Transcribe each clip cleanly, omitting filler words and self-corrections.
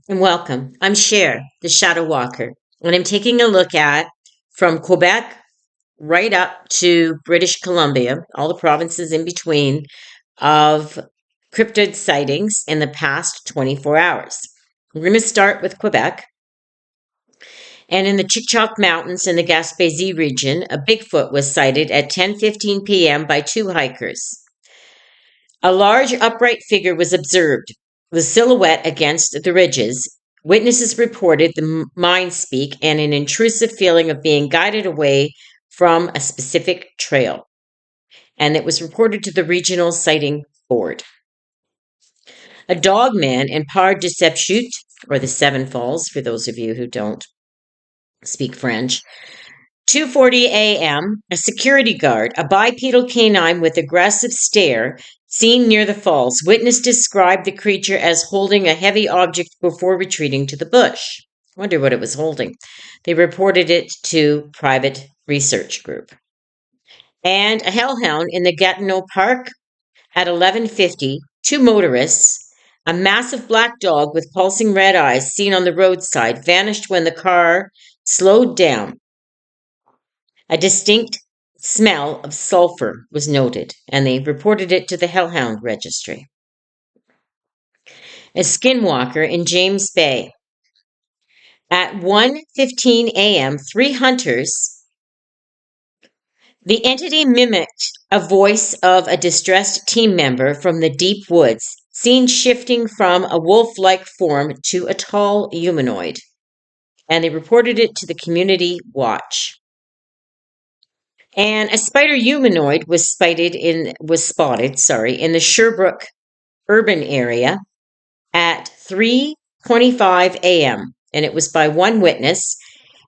And welcome. I'm Cher, the Shadow Walker, and I'm taking a look at from Quebec right up to British Columbia, all the provinces in between, of cryptid sightings in the past 24 hours. We're going to start with Quebec. And in the Chic-Choc Mountains in the Gaspésie region, a Bigfoot was sighted at 10:15 p.m. by two hikers. A large upright figure was observed, the silhouette against the ridges. Witnesses reported the mind speak and an intrusive feeling of being guided away from a specific trail. And it was reported to the regional sighting board. A dogman in Par de Sepchut, or the Seven Falls, for those of you who don't speak French, 2:40 a.m., a security guard, a bipedal canine with aggressive stare, seen near the falls. Witness described the creature as holding a heavy object before retreating to the bush. Wonder what it was holding. They reported it to private research group. And a hellhound in the Gatineau Park at 11:50, two motorists, a massive black dog with pulsing red eyes seen on the roadside, vanished when the car slowed down. A distinct smell of sulfur was noted, and they reported it to the Hellhound Registry. A skinwalker in James Bay. At 1:15 a.m., three hunters. The entity mimicked a voice of a distressed team member from the deep woods, seen shifting from a wolf-like form to a tall humanoid, and they reported it to the community watch. And a spider humanoid was spotted in the Sherbrooke urban area at 3:25 a.m. and it was by one witness.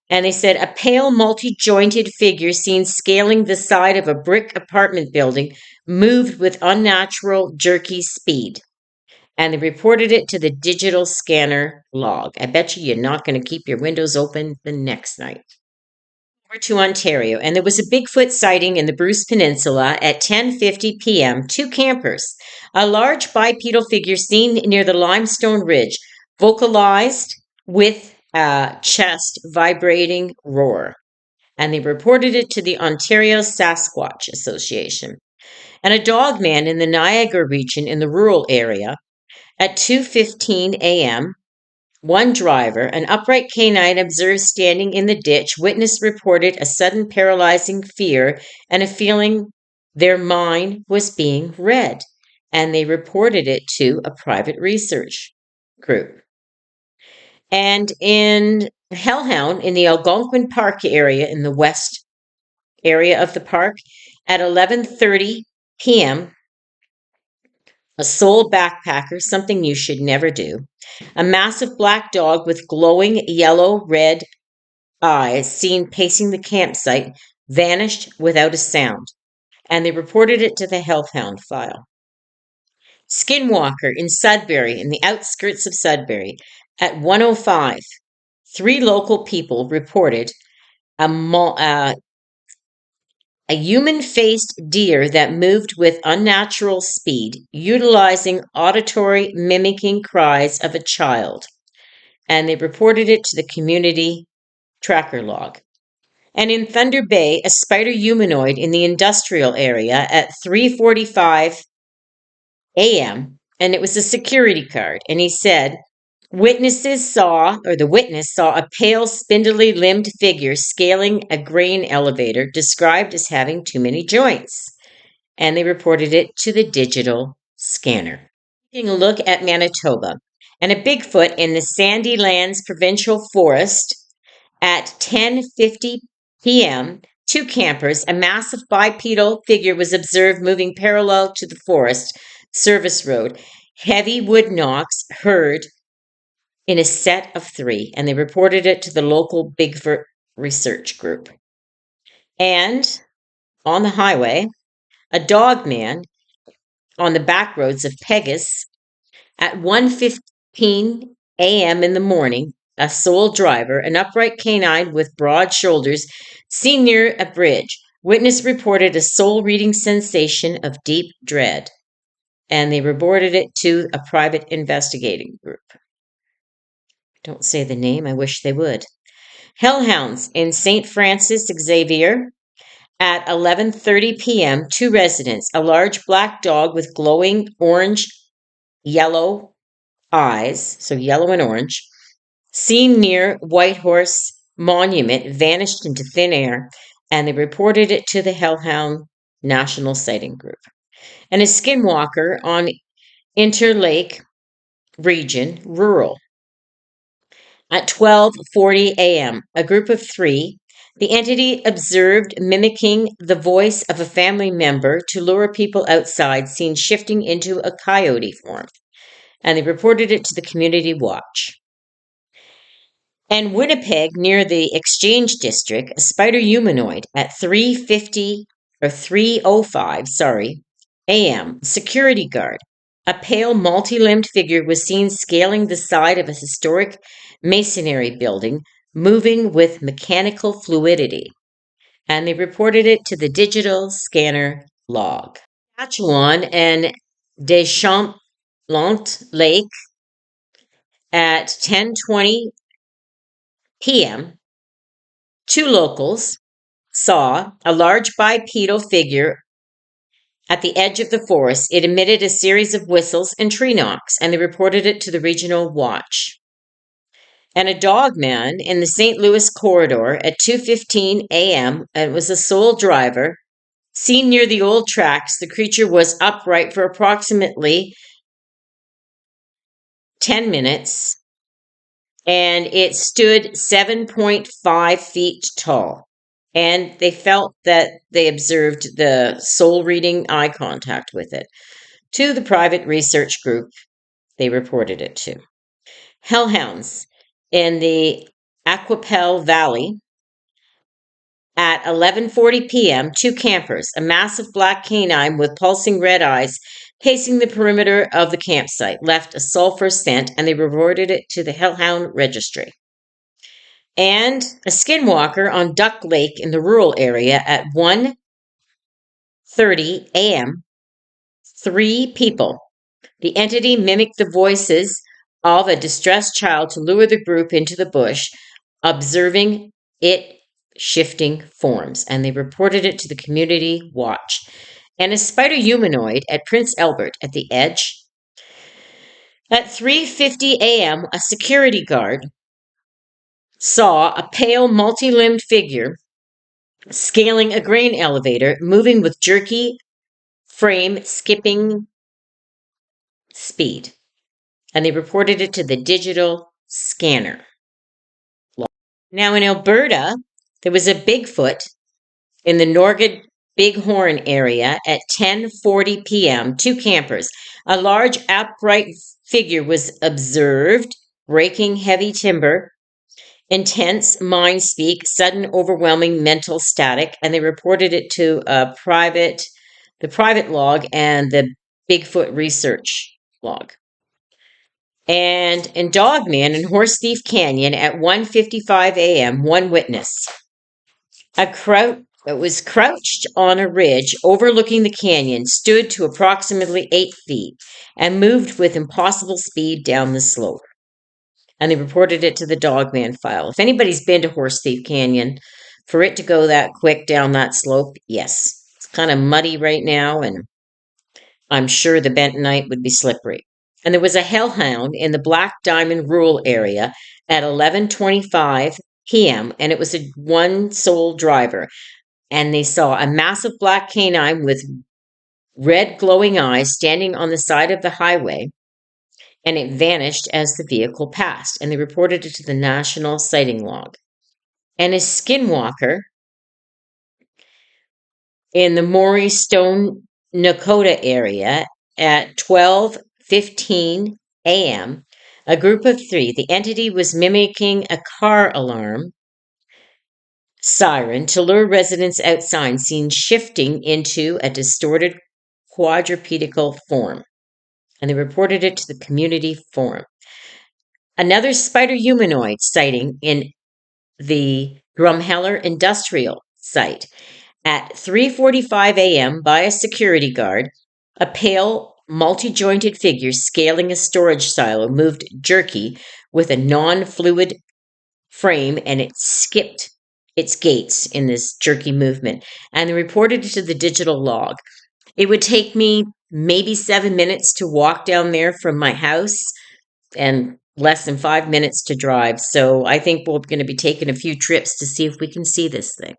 And they said a pale, multi-jointed figure seen scaling the side of a brick apartment building moved with unnatural, jerky speed. And they reported it to the digital scanner log. I bet you're not going to keep your windows open the next night. To Ontario, and there was a Bigfoot sighting in the Bruce Peninsula at 10:50 p.m. Two campers, a large bipedal figure seen near the Limestone Ridge, vocalized with a chest vibrating roar, and they reported it to the Ontario Sasquatch Association. And a dogman in the Niagara region in the rural area at 2:15 a.m. One driver, an upright canine observed standing in the ditch. Witness reported a sudden paralyzing fear and a feeling their mind was being read, and they reported it to a private research group. And in Hellhound, in the Algonquin Park area, in the west area of the park, at 11:30 p.m., a sole backpacker, something you should never do. A massive black dog with glowing yellow-red eyes, seen pacing the campsite, vanished without a sound, and they reported it to the Healthhound file. Skinwalker in Sudbury, in the outskirts of Sudbury, at 1:05, three local people reported a human-faced deer that moved with unnatural speed, utilizing auditory mimicking cries of a child, and they reported it to the community tracker log. And in Thunder Bay, a spider humanoid in the industrial area at 3:45 a.m., and it was a security card, and he said, the witness saw a pale, spindly limbed figure scaling a grain elevator described as having too many joints. And they reported it to the digital scanner. Taking a look at Manitoba, and a Bigfoot in the Sandy Lands Provincial Forest at 10:50 p.m. Two campers, a massive bipedal figure was observed moving parallel to the forest service road. Heavy wood knocks heard in a set of three, and they reported it to the local Bigfoot research group. And on the highway, a dogman on the back roads of Pegas at 1:15 a.m. in the morning, a sole driver, an upright canine with broad shoulders, seen near a bridge. Witness reported a soul-reading sensation of deep dread, and they reported it to a private investigating group. Don't say the name, I wish they would. Hellhounds in St. Francis Xavier at 11:30 p.m. Two residents, a large black dog with glowing orange yellow eyes, so yellow and orange, seen near Whitehorse Monument, vanished into thin air, and they reported it to the Hellhound National Sighting Group. And a skinwalker on Interlake Region, rural. At 12:40 a.m., a group of three, the entity observed mimicking the voice of a family member to lure people outside, seen shifting into a coyote form, and they reported it to the community watch. And Winnipeg, near the Exchange District, a spider humanoid at 3:50 or 3:05, a.m. Security guard. A pale, multi-limbed figure was seen scaling the side of a historic masonry building, moving with mechanical fluidity, and they reported it to the digital scanner log. Saskatchewan and Deschamps Lake at 10:20 p.m., two locals saw a large bipedal figure at the edge of the forest. It emitted a series of whistles and tree knocks, and they reported it to the regional watch. And a dog man in the St. Louis corridor at 2:15 a.m., and it was a sole driver, seen near the old tracks. The creature was upright for approximately 10 minutes, and it stood 7.5 feet tall. And they felt that they observed the soul reading eye contact with it. To the private research group they reported it to. Hellhounds in the Aquapel Valley at 11:40 p.m., two campers, a massive black canine with pulsing red eyes, pacing the perimeter of the campsite, left a sulfur scent, and they reported it to the Hellhound Registry. And a skinwalker on Duck Lake in the rural area at 1:30 a.m., three people. The entity mimicked the voices of a distressed child to lure the group into the bush, observing it shifting forms, and they reported it to the community watch. And a spider humanoid at Prince Albert at the edge. At 3:50 a.m., a security guard saw a pale, multi-limbed figure scaling a grain elevator, moving with jerky frame skipping speed, and they reported it to the digital scanner. Now in Alberta, there was a Bigfoot in the Norgid Bighorn area at 10:40 p.m. Two campers. A large upright figure was observed breaking heavy timber, intense mind speak, sudden overwhelming mental static, and they reported it to the private log and the Bigfoot research log. And in Dogman and Horse Thief Canyon at 1:55 a.m., one witness. It was crouched on a ridge overlooking the canyon, stood to approximately 8 feet, and moved with impossible speed down the slope. And they reported it to the Dogman file. If anybody's been to Horse Thief Canyon, for it to go that quick down that slope, yes. It's kind of muddy right now, and I'm sure the bentonite would be slippery. And there was a hellhound in the Black Diamond rural area at 11:25 p.m., and it was a one sole driver. And they saw a massive black canine with red glowing eyes standing on the side of the highway, and it vanished as the vehicle passed, and they reported it to the National Sighting Log. And a skinwalker in the Maury Stone, Nakota area at 12:15 a.m., a group of three. The entity was mimicking a car alarm siren to lure residents outside, seen shifting into a distorted quadrupedal form, and they reported it to the community forum. Another spider humanoid sighting in the Drumheller industrial site at 3:45 a.m. by a security guard. A pale, multi-jointed figure scaling a storage silo moved jerky with a non-fluid frame, and it skipped its gaits in this jerky movement. And they reported it to the digital log. It would take me maybe 7 minutes to walk down there from my house and less than 5 minutes to drive. So I think we're going to be taking a few trips to see if we can see this thing.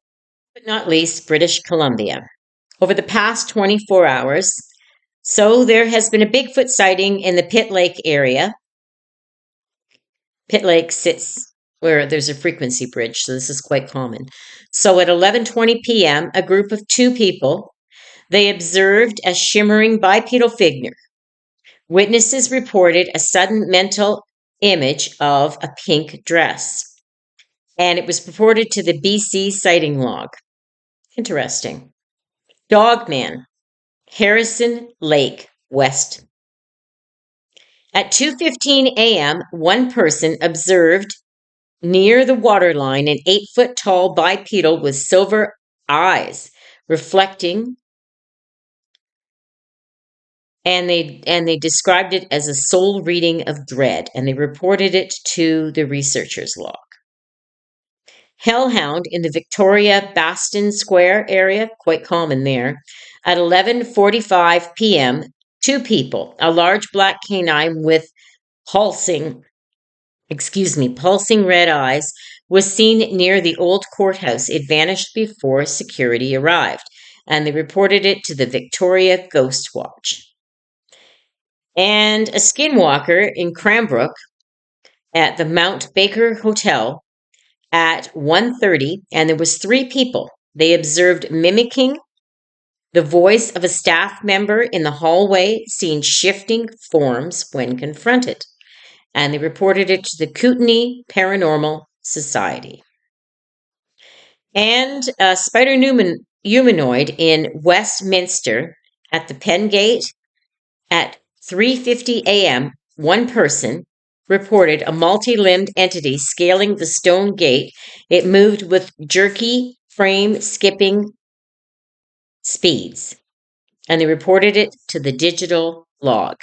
But not least, British Columbia. Over the past 24 hours, so there has been a Bigfoot sighting in the Pitt Lake area. Pitt Lake sits where there's a frequency bridge, so this is quite common. So at 11:20 p.m., a group of 2 people, they observed a shimmering bipedal figure. Witnesses reported a sudden mental image of a pink dress, and it was reported to the BC sighting log. Interesting. Dogman, Harrison Lake, West. At 2:15 a.m., one person observed near the waterline an 8-foot-tall bipedal with silver eyes reflecting, and they described it as a soul reading of dread, and they reported it to the researchers log. Hellhound in the Victoria Baston Square area, quite common there. At 11:45 p.m., 2 people, a large black canine with pulsing red eyes, was seen near the old courthouse. It vanished before security arrived, and they reported it to the Victoria Ghost Watch. And a skinwalker in Cranbrook at the Mount Baker Hotel at 1:30, and there was 3 people. They observed mimicking the voice of a staff member in the hallway, seen shifting forms when confronted. And they reported it to the Kootenay Paranormal Society. And a spider humanoid in Westminster at the Penn Gate at 3:50 a.m., one person reported a multi-limbed entity scaling the stone gate. It moved with jerky, frame skipping speeds, and they reported it to the digital log.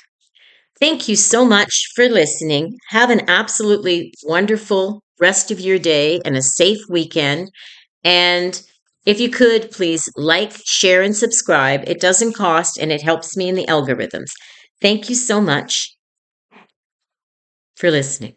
Thank you so much for listening. Have an absolutely wonderful rest of your day and a safe weekend. And if you could, please like, share, and subscribe. It doesn't cost, and it helps me in the algorithms. Thank you so much for listening.